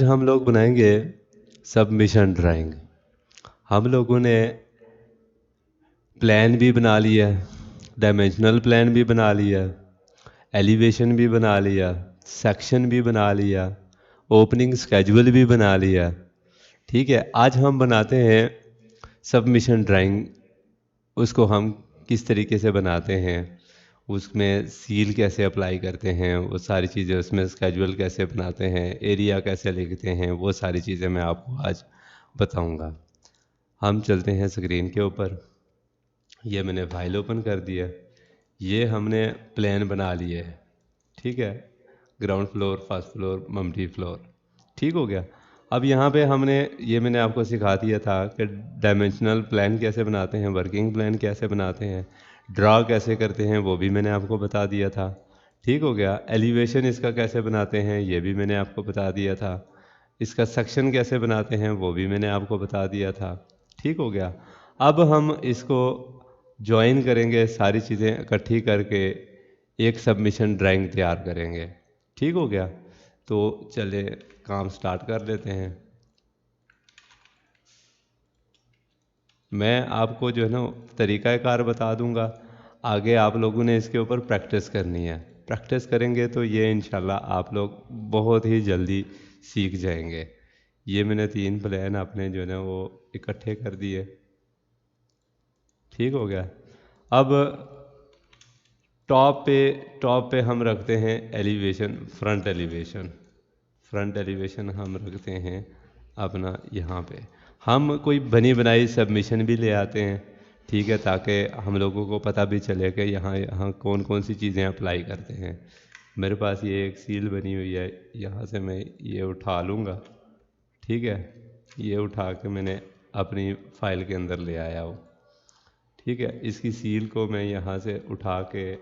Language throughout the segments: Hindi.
हम लोग बनाएंगे सबमिशन ड्राइंग। हम लोगों ने प्लान भी बना लिया, डायमेंशनल प्लान भी बना लिया, एलिवेशन भी बना लिया, सेक्शन भी बना लिया, ओपनिंग स्केजुअल भी बना लिया। ठीक है, आज हम बनाते हैं सबमिशन ड्राइंग। उसको हम किस तरीके से बनाते हैं, उसमें सील कैसे अप्लाई करते हैं, वो सारी चीज़ें, उसमें स्केजुअल कैसे बनाते हैं, एरिया कैसे लिखते हैं, वो सारी चीज़ें मैं आपको आज बताऊंगा। हम चलते हैं स्क्रीन के ऊपर। ये मैंने फाइल ओपन कर दिया। ये हमने प्लान बना लिए है। ठीक है, ground floor, first floor, multi floor. ठीक हो गया। अब यहाँ पे हमने, ये मैंने आपको सिखा दिया था कि डायमेंशनल प्लान कैसे बनाते हैं, वर्किंग प्लान कैसे बनाते हैं, ड्रा कैसे करते हैं, वो भी मैंने आपको बता दिया था। ठीक हो गया। एलिवेशन इसका कैसे बनाते हैं, ये भी मैंने आपको बता दिया था। इसका सेक्शन कैसे बनाते हैं, वो भी मैंने आपको बता दिया था। ठीक हो गया। अब हम इसको ज्वाइन करेंगे, सारी चीज़ें इकट्ठी करके एक सबमिशन ड्राइंग तैयार करेंगे। ठीक हो गया। तो चले काम स्टार्ट कर लेते हैं। मैं आपको जो है ना तरीक़ाकार बता दूंगा, आगे आप लोगों ने इसके ऊपर प्रैक्टिस करनी है। प्रैक्टिस करेंगे तो ये इंशाल्लाह आप लोग बहुत ही जल्दी सीख जाएंगे। ये मैंने 3 प्लान अपने जो है ना वो इकट्ठे कर दिए। ठीक हो गया। अब टॉप पे हम रखते हैं elevation, front elevation. Front elevation हम रखते हैं अपना यहाँ पे। हम कोई बनी बनाई सबमिशन भी ले आते हैं। ठीक है, ताकि हम लोगों को पता भी चले कि यहाँ यहाँ कौन कौन सी चीज़ें अप्लाई करते हैं। मेरे पास ये एक सील बनी हुई है, यहाँ से मैं ये उठा लूँगा। ठीक है, ये उठा के मैंने अपनी फ़ाइल के अंदर ले आया हूँ। ठीक है, इसकी सील को मैं यहाँ से उठा के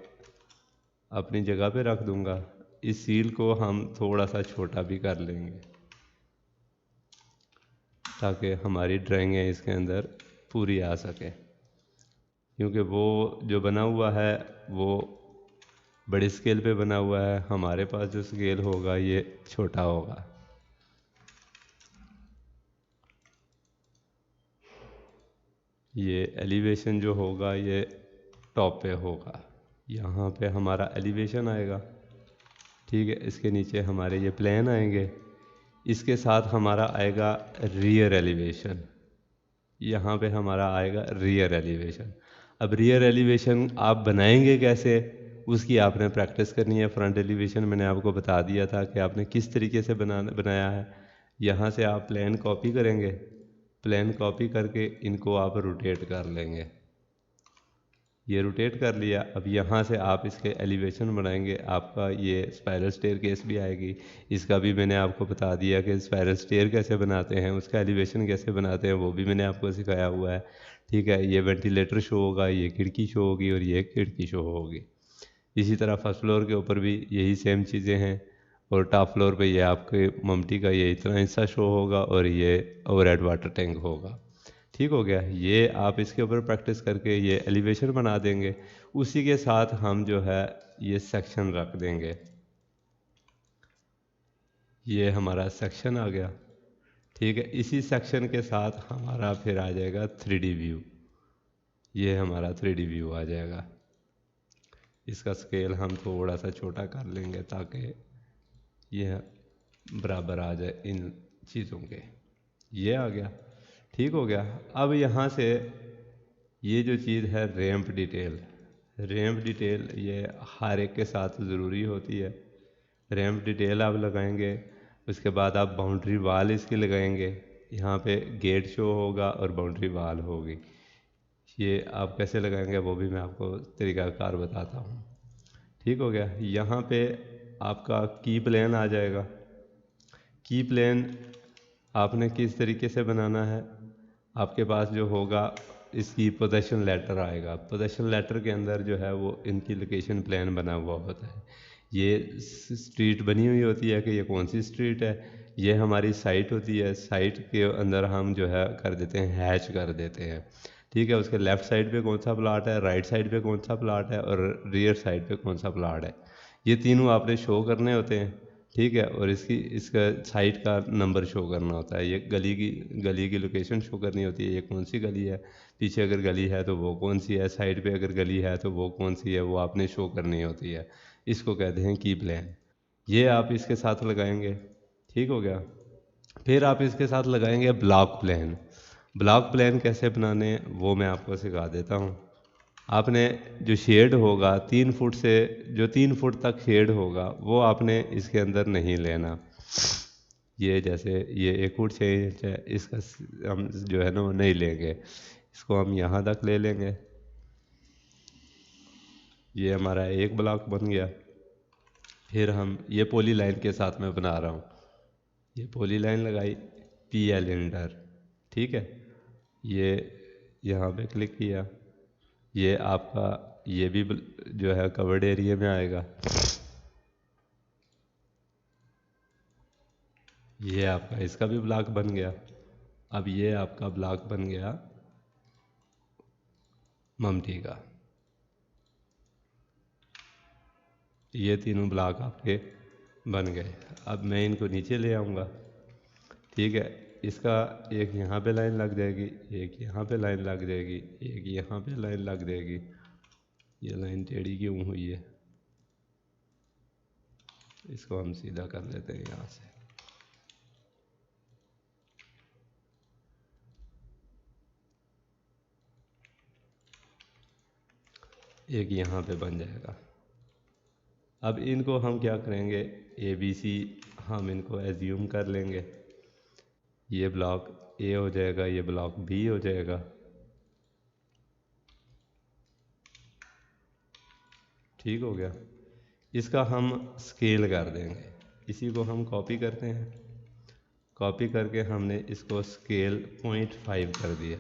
अपनी जगह पे रख दूँगा। इस सील को हम थोड़ा सा छोटा भी कर लेंगे ताकि हमारी ड्राइंगें इसके अंदर पूरी आ सके, क्योंकि वो जो बना हुआ है वो बड़ी स्केल पे बना हुआ है। हमारे पास जो स्केल होगा ये छोटा होगा। ये एलिवेशन जो होगा ये टॉप पे होगा, यहाँ पे हमारा एलिवेशन आएगा। ठीक है, इसके नीचे हमारे ये प्लेन आएंगे। इसके साथ हमारा आएगा रियर एलिवेशन। यहाँ पे हमारा आएगा रियर एलिवेशन। अब रियर एलिवेशन आप बनाएंगे कैसे, उसकी आपने प्रैक्टिस करनी है। फ्रंट एलिवेशन मैंने आपको बता दिया था कि आपने किस तरीके से बनाया है। यहाँ से आप प्लान कॉपी करेंगे, प्लान कॉपी करके इनको आप रोटेट कर लेंगे। ये रोटेट कर लिया। अब यहाँ से आप इसके एलिवेशन बनाएंगे। आपका ये स्पाइरल स्टेयरकेस भी आएगी, इसका भी मैंने आपको बता दिया कि स्पाइरल स्टेयर कैसे बनाते हैं, उसका एलिवेशन कैसे बनाते हैं, वो भी मैंने आपको सिखाया हुआ है। ठीक है, ये वेंटिलेटर शो होगा, ये खिड़की शो होगी और ये खिड़की शो होगी। इसी तरह फर्स्ट फ्लोर के ऊपर भी यही सेम चीज़ें हैं। और टॉप फ्लोर पे ये आपके ममटी का ये इतना हिस्सा शो होगा और ये ओवरहेड वाटर टैंक होगा। ठीक हो गया। ये आप इसके ऊपर प्रैक्टिस करके ये एलिवेशन बना देंगे। उसी के साथ हम जो है ये सेक्शन रख देंगे। ये हमारा सेक्शन आ गया। ठीक है, इसी सेक्शन के साथ हमारा फिर आ जाएगा 3D व्यू। ये हमारा 3D व्यू आ जाएगा। इसका स्केल हम थोड़ा सा छोटा कर लेंगे ताकि ये बराबर आ जाए इन चीज़ों के। ये आ गया। ठीक हो गया। अब यहाँ से ये जो चीज़ है रैंप डिटेल, रैंप डिटेल ये हर एक के साथ ज़रूरी होती है। रैंप डिटेल आप लगाएंगे, उसके बाद आप बाउंड्री वाल इसकी लगाएंगे। यहाँ पे गेट शो होगा और बाउंड्री वाल होगी। ये आप कैसे लगाएंगे वो भी मैं आपको तरीक़ाकार बताता हूँ। ठीक हो गया। यहाँ पे आपका की प्लेन आ जाएगा। की प्लेन आपने किस तरीके से बनाना है, आपके पास जो होगा इसकी पोजीशन लेटर आएगा। पोजीशन लेटर के अंदर जो है वो इनकी लोकेशन प्लान बना हुआ होता है। ये स्ट्रीट बनी हुई होती है कि ये कौन सी स्ट्रीट है। ये हमारी साइट होती है। साइट के अंदर हम जो है कर देते हैं, हैच कर देते हैं। ठीक है, उसके लेफ़्ट साइड पे कौन सा प्लाट है, राइट साइड पे कौन सा प्लाट है और रियर साइड पे कौन सा प्लाट है, ये तीनों आपने शो करने होते हैं। ठीक है, और इसका साइट का नंबर शो करना होता है, ये गली की लोकेशन शो करनी होती है, ये कौन सी गली है, पीछे अगर गली है तो वो कौन सी है, साइड पे अगर गली है तो वो कौन सी है, वो आपने शो करनी होती है। इसको कहते हैं की प्लान। ये आप इसके साथ लगाएंगे। ठीक हो गया। फिर आप इसके साथ लगाएंगे ब्लॉक प्लान। ब्लॉक प्लान कैसे बनाने वो मैं आपको सिखा देता हूँ। आपने जो शेड होगा 3 फुट से, जो 3 फुट तक शेड होगा वो आपने इसके अंदर नहीं लेना। ये जैसे ये 1 फुट 6 इंच है, इसका हम जो है ना वो नहीं लेंगे, इसको हम यहाँ तक ले लेंगे। ये हमारा एक ब्लॉक बन गया। फिर हम ये पॉली लाइन के साथ में बना रहा हूँ, ये पॉली लाइन लगाई, पी एल इंटर। ठीक है, ये यहाँ पे क्लिक किया, ये आपका ये भी जो है कवर्ड एरिया में आएगा। ये आपका इसका भी ब्लॉक बन गया। अब ये आपका ब्लॉक बन गया ममटी का। ये तीनों ब्लॉक आपके बन गए। अब मैं इनको नीचे ले आऊँगा। ठीक है, इसका एक यहाँ पे लाइन लग जाएगी, एक यहाँ पे लाइन लग जाएगी, एक यहाँ पे लाइन लग जाएगी। ये लाइन टेढ़ी क्यों हुई है, इसको हम सीधा कर लेते हैं यहाँ से। एक यहाँ पे बन जाएगा। अब इनको हम क्या करेंगे, ए बी सी हम इनको एज्यूम कर लेंगे। ये ब्लॉक ए हो जाएगा, ये ब्लॉक बी हो जाएगा। ठीक हो गया। इसका हम स्केल कर देंगे, इसी को हम कॉपी करते हैं। कॉपी करके हमने इसको स्केल 0.5 कर दिया,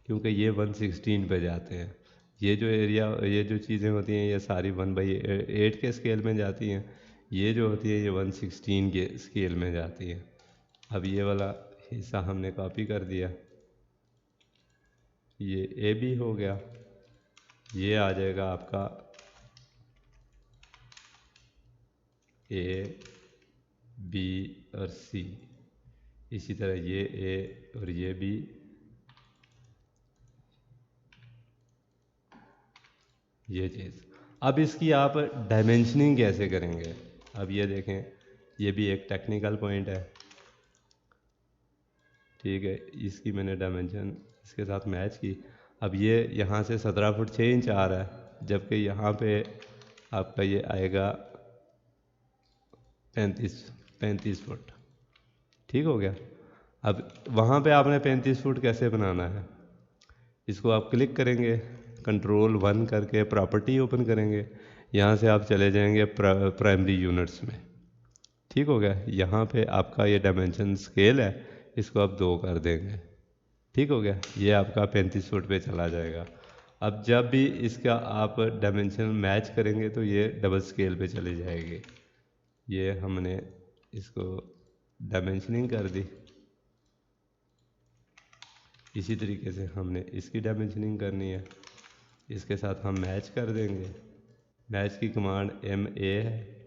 क्योंकि ये 1/16 पे जाते हैं। ये जो एरिया, ये जो चीज़ें होती हैं ये सारी 1/8 के स्केल में जाती हैं, ये जो होती है ये 1/16 के स्केल में जाती हैं। अब ये वाला हिस्सा हमने कॉपी कर दिया, ये ए बी हो गया। ये आ जाएगा आपका ए बी और सी। इसी तरह ये ए और ये बी, ये चीज़। अब इसकी आप डायमेंशनिंग कैसे करेंगे, अब ये देखें, ये भी एक टेक्निकल पॉइंट है। ठीक है, इसकी मैंने डायमेंशन इसके साथ मैच की। अब ये यहाँ से 17 फुट 6 इंच आ रहा है, जबकि यहाँ पे आपका ये आएगा 35 फुट। ठीक हो गया। अब वहाँ पे आपने 35 फुट कैसे बनाना है, इसको आप क्लिक करेंगे, कंट्रोल 1 करके प्रॉपर्टी ओपन करेंगे, यहाँ से आप चले जाएंगे प्राइमरी यूनिट्स में। ठीक हो गया। यहाँ पे आपका ये डायमेंशन स्केल है, इसको आप 2 कर देंगे। ठीक हो गया, ये आपका 35 फुट पे चला जाएगा। अब जब भी इसका आप डायमेंशन मैच करेंगे तो ये डबल स्केल पे चली जाएगी। ये हमने इसको डायमेंशनिंग कर दी। इसी तरीके से हमने इसकी डायमेंशनिंग करनी है, इसके साथ हम मैच कर देंगे। मैच की कमांड MA है।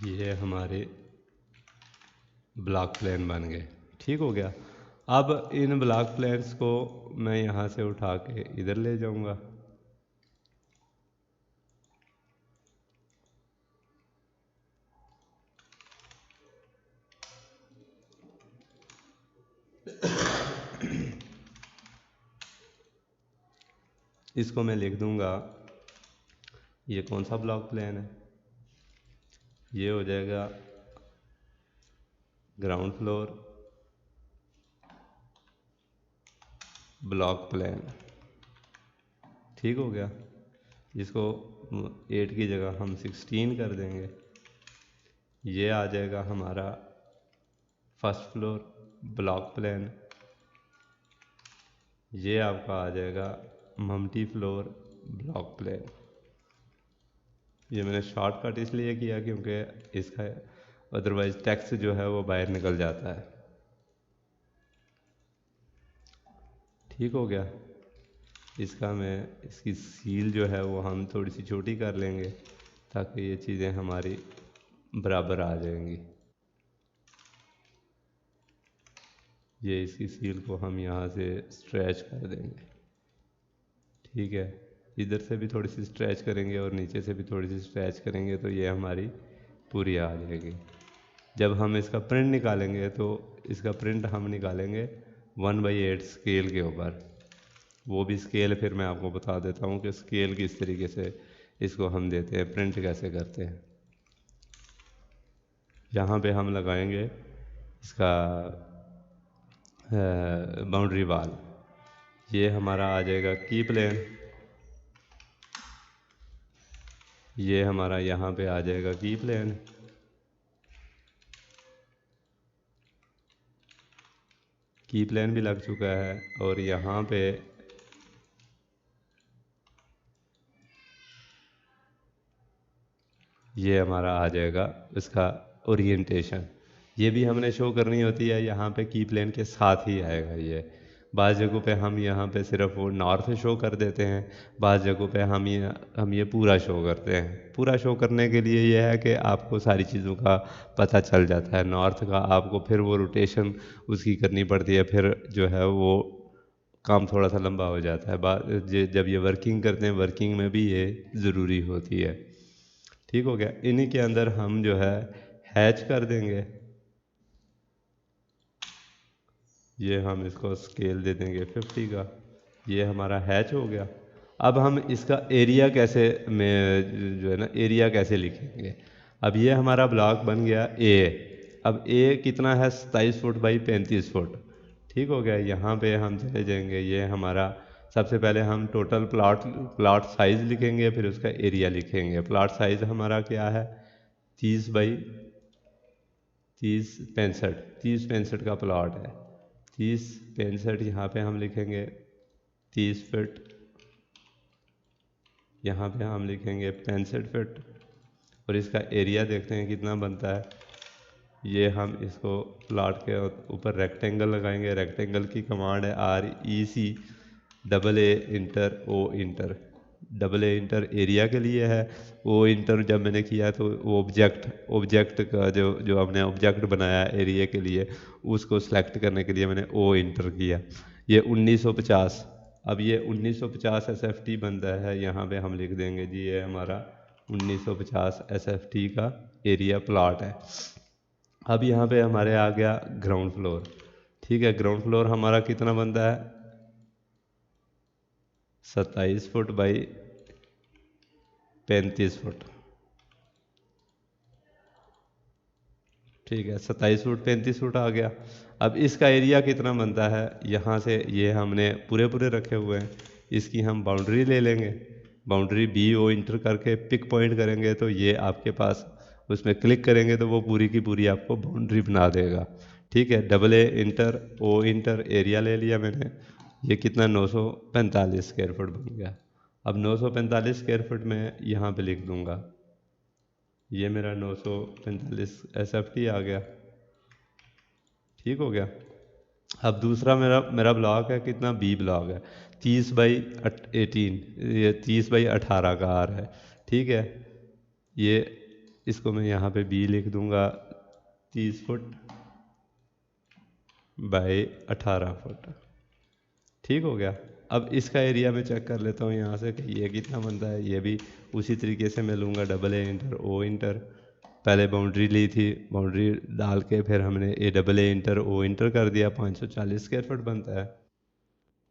ये हमारे ब्लॉक प्लान बन गए। ठीक हो गया। अब इन ब्लॉक प्लान्स को मैं यहाँ से उठा के इधर ले जाऊँगा। इसको मैं लिख दूँगा, ये कौन सा ब्लॉक प्लान है, ये हो जाएगा ग्राउंड फ्लोर ब्लॉक प्लान। ठीक हो गया। इसको 8 की जगह हम 16 कर देंगे। ये आ जाएगा हमारा फर्स्ट फ्लोर ब्लॉक प्लान। ये आपका आ जाएगा मल्टी फ्लोर ब्लॉक प्लान। ये मैंने शॉर्टकट इसलिए किया क्योंकि इसका अदरवाइज टेक्स्ट जो है वो बाहर निकल जाता है। ठीक हो गया। इसकी सील जो है वो हम थोड़ी सी छोटी कर लेंगे ताकि ये चीज़ें हमारी बराबर आ जाएंगी। ये इसकी सील को हम यहाँ से स्ट्रेच कर देंगे। ठीक है, इधर से भी थोड़ी सी स्ट्रेच करेंगे और नीचे से भी थोड़ी सी स्ट्रेच करेंगे तो ये हमारी पूरी आ जाएगी। जब हम इसका प्रिंट निकालेंगे तो इसका प्रिंट हम निकालेंगे 1/8 स्केल के ऊपर। वो भी स्केल फिर मैं आपको बता देता हूँ कि स्केल किस तरीके से इसको हम देते हैं, प्रिंट कैसे करते हैं। यहाँ पे हम लगाएंगे इसका बाउंड्री वाल। ये हमारा आ जाएगा की प्लेन। ये हमारा यहाँ पे आ जाएगा की प्लेन। की प्लेन भी लग चुका है और यहाँ पे ये हमारा आ जाएगा इसका ओरिएंटेशन। ये भी हमने शो करनी होती है, यहाँ पे की प्लेन के साथ ही आएगा ये। बाज़ जगहों पे हम यहाँ पे सिर्फ वो नॉर्थ शो कर देते हैं, बाज़ जगहों पे हम ये पूरा शो करते हैं। पूरा शो करने के लिए ये है कि आपको सारी चीज़ों का पता चल जाता है। नॉर्थ का आपको फिर वो रोटेशन उसकी करनी पड़ती है, फिर जो है वो काम थोड़ा सा लंबा हो जाता है। जब ये वर्किंग करते हैं, वर्किंग में भी ये ज़रूरी होती है। ठीक हो गया। इन्हीं के अंदर हम जो है हैच कर देंगे। ये हम इसको स्केल दे देंगे 50 का। ये हमारा हैच हो गया। अब हम इसका एरिया कैसे में जो है ना एरिया कैसे लिखेंगे। अब ये हमारा ब्लॉक बन गया ए। अब ए कितना है, 27 फुट बाई 35 फुट। ठीक हो गया। यहाँ पे हम चले जाएंगे। ये हमारा सबसे पहले हम टोटल प्लॉट साइज़ लिखेंगे, फिर उसका एरिया लिखेंगे। प्लॉट साइज़ हमारा क्या है, 30 बाई 30 65 का प्लॉट है। 30 65 यहाँ पे हम लिखेंगे 30 फीट। यहाँ पे हम लिखेंगे 65 फीट। और इसका एरिया देखते हैं कितना बनता है। ये हम इसको प्लॉट के ऊपर रेक्टेंगल लगाएंगे। रेक्टेंगल की कमांड है REC AA inter O inter. AA inter area के लिए है, O इंटर जब मैंने किया तो वो ऑब्जेक्ट का जो हमने ऑब्जेक्ट बनाया एरिया के लिए उसको सेलेक्ट करने के लिए मैंने O इंटर किया। ये 1950। अब ये 1950 SFT बनता है। यहाँ पे हम लिख देंगे जी ये हमारा 1950 SFT का एरिया प्लॉट है। अब यहाँ पे हमारे आ गया ग्राउंड फ्लोर। ठीक है, ग्राउंड फ्लोर हमारा कितना बनता है, 27 फुट बाई 35 फुट। ठीक है, 27 फुट 35 फुट आ गया। अब इसका एरिया कितना बनता है, यहाँ से ये हमने पूरे पूरे रखे हुए हैं। इसकी हम बाउंड्री ले लेंगे। बाउंड्री BO इंटर करके पिक पॉइंट करेंगे तो ये आपके पास उसमें क्लिक करेंगे तो वो पूरी की पूरी आपको बाउंड्री बना देगा। ठीक है, AA inter O inter area ले लिया मैंने। ये कितना 945 स्क्वायर फुट बन गया। अब 945 स्क्वायर फुट में यहाँ पे लिख दूंगा, ये मेरा 945 SFT आ गया। ठीक हो गया। अब दूसरा मेरा ब्लॉक है कितना, B ब्लॉक है 30 बाई 18। ये 30 बाई 18 का आर है। ठीक है, ये इसको मैं यहाँ पे B लिख दूंगा 30 फुट बाई 18 फुट। ठीक हो गया। अब इसका एरिया मैं चेक कर लेता हूँ यहाँ से कि ये कितना बनता है। ये भी उसी तरीके से मैं लूँगा AA इंटर O इंटर। पहले बाउंड्री ली थी, बाउंड्री डाल के फिर हमने AA इंटर O इंटर कर दिया। 540 स्क्वायर फुट बनता है।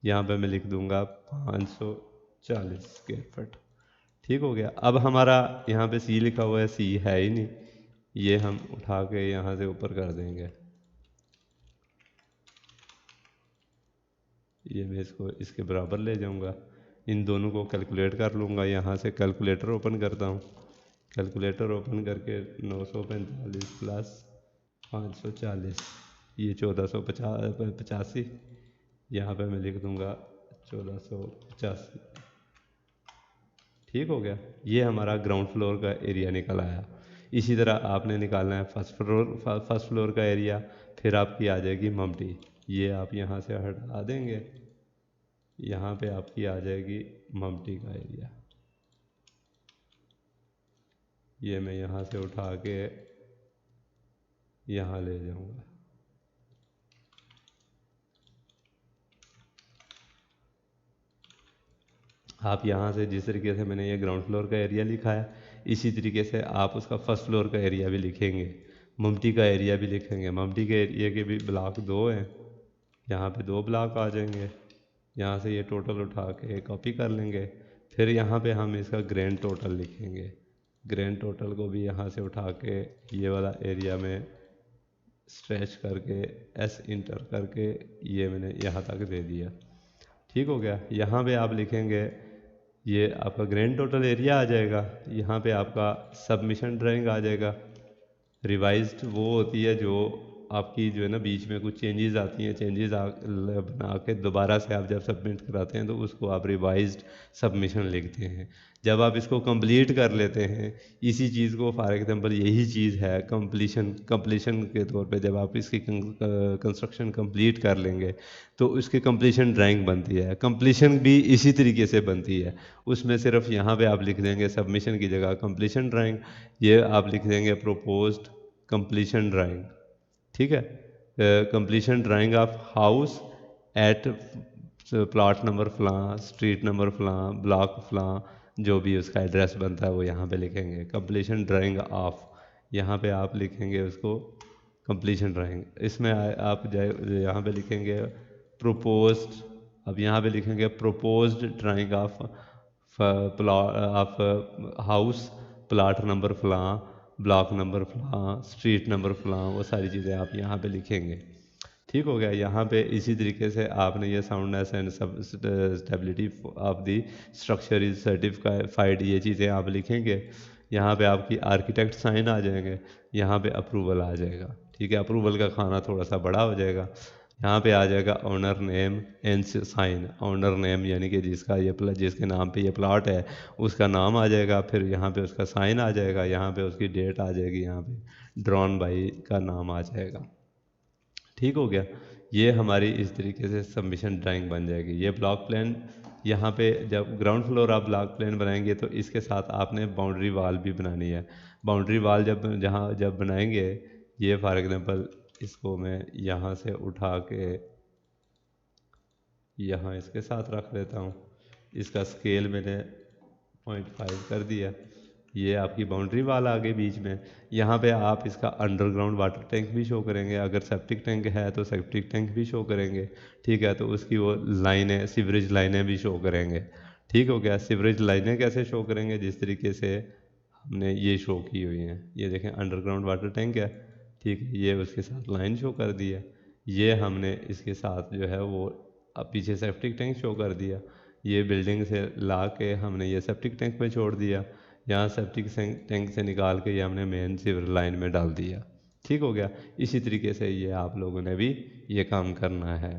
यहाँ पे मैं लिख दूंगा 540 स्क्वायर फुट। ठीक हो गया। अब हमारा यहाँ पे C लिखा हुआ है, C है ही नहीं। ये हम उठा के यहाँ से ऊपर कर देंगे। ये मैं इसको इसके बराबर ले जाऊंगा। इन दोनों को कैलकुलेट कर लूँगा। यहाँ से कैलकुलेटर ओपन करता हूँ। कैलकुलेटर ओपन करके 945 प्लस 540, ये 1485, यहाँ पे मैं लिख दूँगा 1485। ठीक हो गया, ये हमारा ग्राउंड फ्लोर का एरिया निकल आया। इसी तरह आपने निकालना है फर्स्ट फ्लोर का एरिया। फिर आपकी आ जाएगी ममटी, ये आप यहाँ से हटा देंगे, यहाँ पे आपकी आ जाएगी ममटी का एरिया। ये मैं यहाँ से उठा के यहाँ ले जाऊँगा। आप यहाँ से जिस तरीके से मैंने ये ग्राउंड फ्लोर का एरिया लिखा है, इसी तरीके से आप उसका फर्स्ट फ्लोर का एरिया भी लिखेंगे, ममटी का एरिया भी लिखेंगे। ममटी के एरिया के भी ब्लॉक 2 हैं, यहाँ पे 2 ब्लॉक आ जाएंगे। यहाँ से ये टोटल उठा के कॉपी कर लेंगे। फिर यहाँ पे हम इसका ग्रैंड टोटल लिखेंगे। ग्रैंड टोटल को भी यहाँ से उठा के ये वाला एरिया में स्ट्रेच करके एस इंटर करके ये मैंने यहाँ तक दे दिया। ठीक हो गया। यहाँ पे आप लिखेंगे, ये आपका ग्रैंड टोटल एरिया आ जाएगा। यहाँ पे आपका सबमिशन ड्राइंग आ जाएगा। रिवाइज्ड वो होती है जो आपकी जो है ना बीच में कुछ चेंजेस आती हैं, चेंजेस बना के दोबारा से आप जब सबमिट कराते हैं तो उसको आप रिवाइज्ड सबमिशन लिखते हैं। जब आप इसको कंप्लीट कर लेते हैं, इसी चीज़ को फॉर एग्जांपल यही चीज़ है कंप्लीशन के तौर पे, जब आप इसकी कंस्ट्रक्शन कंप्लीट कर लेंगे तो उसकी कंप्लीशन ड्राइंग बनती है। कंप्लीशन भी इसी तरीके से बनती है, उसमें सिर्फ यहाँ पे आप लिख देंगे सबमिशन की जगह कंप्लीशन ड्राइंग, ये आप लिख देंगे प्रोपोज्ड कंप्लीशन ड्राइंग। ठीक है, completion drawing of house at plot number फलां, स्ट्रीट नंबर फलां, ब्लॉक फलां, जो भी उसका एड्रेस बनता है वो यहाँ पे लिखेंगे। कंप्लीशन ड्राइंग ऑफ, यहाँ पे आप लिखेंगे उसको कंप्लीशन ड्राइंग। इसमें आप यहाँ पे लिखेंगे प्रोपोज्ड, अब यहाँ पे लिखेंगे proposed drying of of house plot number फलां, ब्लॉक नंबर फलां, स्ट्रीट नंबर फलां, वो सारी चीज़ें आप यहाँ पे लिखेंगे। ठीक हो गया। यहाँ पे इसी तरीके से आपने ये soundness and stability of the structure is certified, ये चीज़ें आप लिखेंगे। यहाँ पे आपकी आर्किटेक्ट साइन आ जाएंगे, यहाँ पे अप्रूवल आ जाएगा। ठीक है, अप्रूवल का खाना थोड़ा सा बड़ा हो जाएगा। यहाँ पे आ जाएगा owner name and sign, owner name यानी कि जिसके नाम पे ये प्लॉट है उसका नाम आ जाएगा। फिर यहाँ पे उसका साइन आ जाएगा, यहाँ पे उसकी डेट आ जाएगी, यहाँ पे ड्रॉन बाई का नाम आ जाएगा। ठीक हो गया। ये हमारी इस तरीके से सबमिशन ड्राइंग बन जाएगी। ये ब्लॉक प्लान, यहाँ पे जब ग्राउंड फ्लोर आप ब्लॉक प्लान बनाएंगे तो इसके साथ आपने बाउंड्री वाल भी बनानी है। बाउंड्री वाल जब बनाएंगे, ये फॉर एग्जांपल इसको मैं यहाँ से उठा के यहाँ इसके साथ रख देता हूँ। इसका स्केल मैंने 0.5 कर दिया। ये आपकी बाउंड्री वाल आ गई बीच में। यहाँ पे आप इसका अंडरग्राउंड वाटर टैंक भी शो करेंगे, अगर सेप्टिक टैंक है तो सेप्टिक टैंक भी शो करेंगे। ठीक है, तो उसकी वो लाइनें, सीवरेज लाइनें भी शो करेंगे। ठीक हो गया। सीवरेज लाइनें कैसे शो करेंगे, जिस तरीके से हमने ये शो की हुई हैं, ये देखें अंडरग्राउंड वाटर टैंक है। ठीक है, ये उसके साथ लाइन शो कर दी है। ये हमने इसके साथ जो है वो अब पीछे सेप्टिक टैंक शो कर दिया। ये बिल्डिंग से ला के हमने ये सेप्टिक टैंक पे छोड़ दिया, यहाँ सेप्टिक टैंक से निकाल के ये हमने मेन सीवर लाइन में डाल दिया। ठीक हो गया। इसी तरीके से ये आप लोगों ने भी ये काम करना है।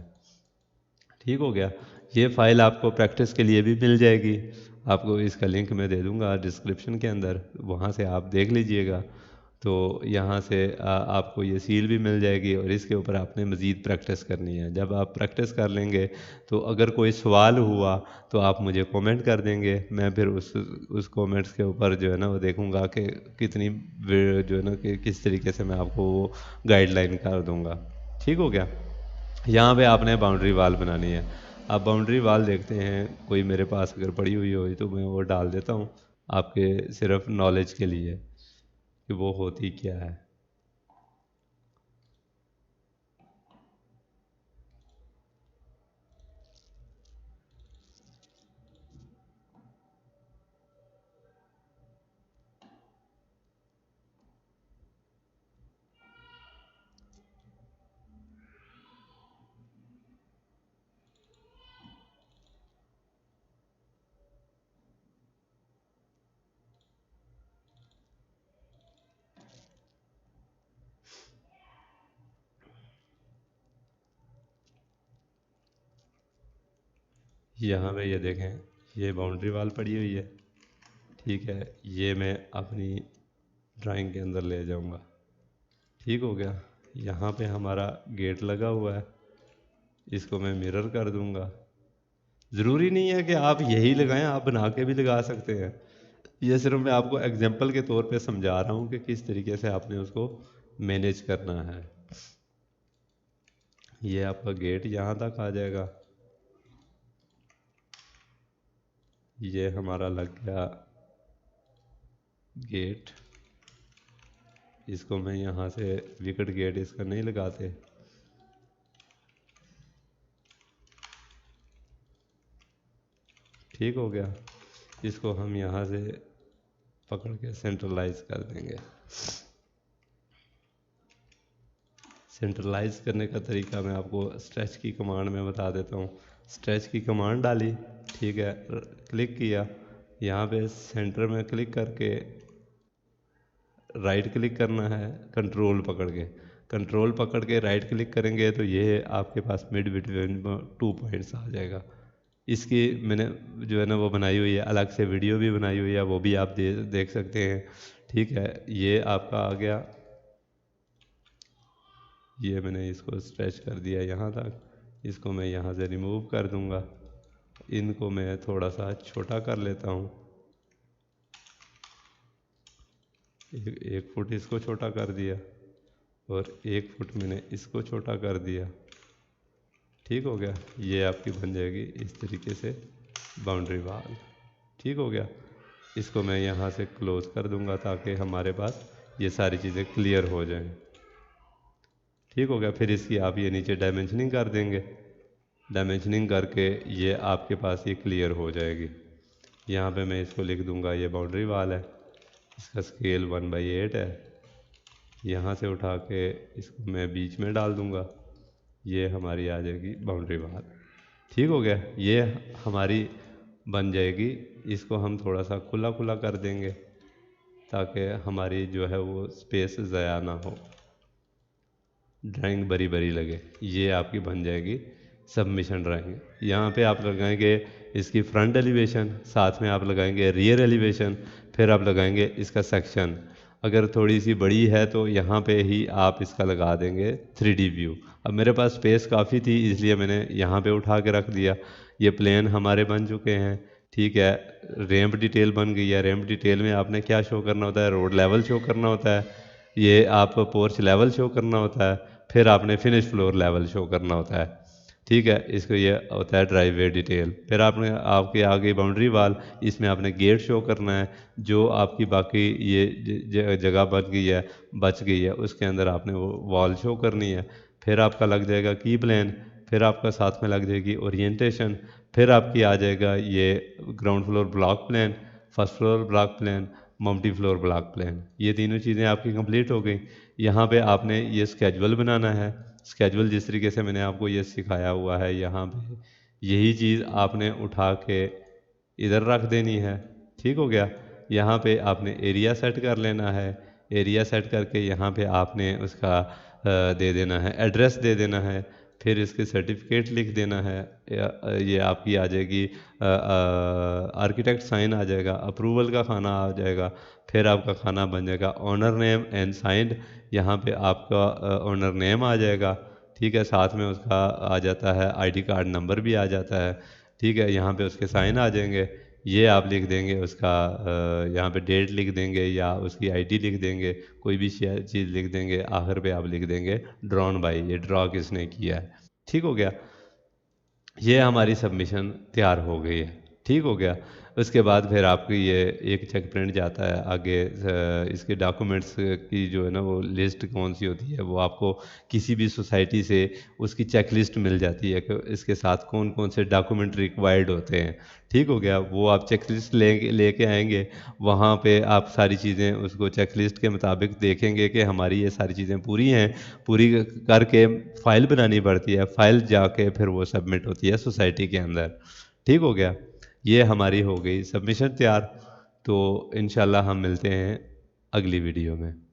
ठीक हो गया। ये फाइल आपको प्रैक्टिस के लिए भी मिल जाएगी, आपको इसका लिंक मैं दे दूंगा डिस्क्रिप्शन के अंदर, वहाँ से आप देख लीजिएगा। तो यहाँ से आपको ये सील भी मिल जाएगी और इसके ऊपर आपने मज़ीद प्रैक्टिस करनी है। जब आप प्रैक्टिस कर लेंगे तो अगर कोई सवाल हुआ तो आप मुझे कमेंट कर देंगे, मैं फिर उस कमेंट्स के ऊपर जो है ना वो देखूँगा कि कितनी जो है ना कि किस तरीके से मैं आपको वो गाइडलाइन कर दूँगा। ठीक हो गया। यहाँ पे आपने बाउंड्री वाल बनानी है। अब बाउंड्री वाल देखते हैं, कोई मेरे पास अगर पड़ी हुई हो तो मैं वो डाल देता हूँ आपके सिर्फ नॉलेज के लिए कि वो होती क्या है। यहाँ पे ये देखें, ये बाउंड्री वाल पड़ी हुई है, ठीक है। ये मैं अपनी ड्राइंग के अंदर ले जाऊँगा, ठीक हो गया। यहाँ पे हमारा गेट लगा हुआ है, इसको मैं मिरर कर दूँगा। ज़रूरी नहीं है कि आप यही लगाएं, आप बना के भी लगा सकते हैं। ये सिर्फ मैं आपको एग्जांपल के तौर पे समझा रहा हूँ कि किस तरीके से आपने उसको मैनेज करना है। ये आपका गेट यहाँ तक आ जाएगा, ये हमारा लग गया गेट। इसको मैं यहाँ से विकेट गेट इसका नहीं लगाते, ठीक हो गया। इसको हम यहाँ से पकड़ के सेंट्रलाइज कर देंगे। सेंट्रलाइज करने का तरीका मैं आपको स्ट्रेच की कमांड में बता देता हूँ। स्ट्रेच की कमांड डाली, ठीक है, क्लिक किया, यहाँ पे सेंटर में क्लिक करके राइट क्लिक करना है, कंट्रोल पकड़ के राइट क्लिक करेंगे तो ये आपके पास मिड बिटवीन 2 पॉइंट्स आ जाएगा। इसकी मैंने जो है ना वो बनाई हुई है, अलग से वीडियो भी बनाई हुई है, वो भी आप देख सकते हैं, ठीक है। ये आपका आ गया, ये मैंने इसको स्ट्रेच कर दिया यहाँ तक। इसको मैं यहाँ से रिमूव कर दूँगा, इनको मैं थोड़ा सा छोटा कर लेता हूँ, 1 फुट इसको छोटा कर दिया और 1 फुट मैंने इसको छोटा कर दिया, ठीक हो गया। ये आपकी बन जाएगी इस तरीके से बाउंड्री वाल, ठीक हो गया। इसको मैं यहाँ से क्लोज कर दूँगा ताकि हमारे पास ये सारी चीज़ें क्लियर हो जाएं, ठीक हो गया। फिर इसकी आप ये नीचे डायमेंशनिंग कर देंगे, डायमेंशनिंग करके ये आपके पास ये क्लियर हो जाएगी। यहाँ पे मैं इसको लिख दूँगा ये बाउंड्री वाल है, इसका स्केल 1/8 है। यहाँ से उठा के इसको मैं बीच में डाल दूँगा, ये हमारी आ जाएगी बाउंड्री वाल, ठीक हो गया। ये हमारी बन जाएगी। इसको हम थोड़ा सा खुला खुला कर देंगे ताकि हमारी जो है वो स्पेस ज़ाया ना हो, ड्राइंग बरी बरी लगे। ये आपकी बन जाएगी सबमिशन ड्राइंग। यहाँ पे आप लगाएंगे इसकी फ्रंट एलिवेशन, साथ में आप लगाएंगे रियर एलिवेशन, फिर आप लगाएंगे इसका सेक्शन। अगर थोड़ी सी बड़ी है तो यहाँ पे ही आप इसका लगा देंगे 3D व्यू। अब मेरे पास स्पेस काफ़ी थी इसलिए मैंने यहाँ पे उठा के रख दिया। ये प्लेन हमारे बन चुके हैं, ठीक है। रैंप डिटेल बन गई है। रैंप डिटेल में आपने क्या शो करना होता है, रोड लेवल शो करना होता है, ये आप पोर्च लेवल शो करना होता है, फिर आपने फिनिश फ्लोर लेवल शो करना होता है, ठीक है। इसको ये होता है ड्राइववे डिटेल। फिर आपने आपके आगे बाउंड्री वाल, इसमें आपने गेट शो करना है। जो आपकी बाकी ये जगह बच गई है उसके अंदर आपने वो वॉल शो करनी है। फिर आपका लग जाएगा की प्लान, फिर आपका साथ में लग जाएगी ओरिएंटेशन, फिर आपकी आ जाएगा ये ground floor block plan, first floor block plan, multi floor block plan. ये तीनों चीज़ें आपकी कंप्लीट हो गई। यहाँ पे आपने ये स्केजुअल बनाना है। स्केजुअल जिस तरीके से मैंने आपको ये सिखाया हुआ है, यहाँ पे यही चीज़ आपने उठा के इधर रख देनी है, ठीक हो गया। यहाँ पे आपने एरिया सेट कर लेना है। एरिया सेट करके यहाँ पे आपने उसका दे देना है, एड्रेस दे देना है। फिर इसके सर्टिफिकेट लिख देना है। ये आपकी आ जाएगी आर्किटेक्ट साइन आ जाएगा, अप्रूवल का खाना आ जाएगा। फिर आपका खाना बन जाएगा ऑनर नेम एंड साइंड। यहाँ पे आपका ऑनर नेम आ जाएगा, ठीक है। साथ में उसका आ जाता है आईडी कार्ड नंबर भी आ जाता है, ठीक है। यहाँ पे उसके साइन आ जाएंगे। ये आप लिख देंगे उसका यहाँ पे डेट लिख देंगे या उसकी आईडी लिख देंगे, कोई भी चीज़ लिख देंगे। आखिर पे आप लिख देंगे ड्रॉन बाय, ये ड्रॉ किसने किया है, ठीक हो गया। ये हमारी सबमिशन तैयार हो गई है, ठीक हो गया। उसके बाद फिर आपकी ये एक चेक प्रिंट जाता है आगे। इसके डॉक्यूमेंट्स की जो है ना वो लिस्ट कौन सी होती है, वो आपको किसी भी सोसाइटी से उसकी चेक लिस्ट मिल जाती है कि इसके साथ कौन कौन से डॉक्यूमेंट रिक्वायर्ड होते हैं, ठीक हो गया। वो आप चेक लिस्ट लेके आएंगे, वहाँ पे आप सारी चीज़ें उसको चेक लिस्ट के मुताबिक देखेंगे कि हमारी ये सारी चीज़ें पूरी हैं। पूरी करके फ़ाइल बनानी पड़ती है, फ़ाइल जाके फिर वो सबमिट होती है सोसाइटी के अंदर, ठीक हो गया। ये हमारी हो गई सबमिशन तैयार। तो इंशाल्लाह हम मिलते हैं अगली वीडियो में।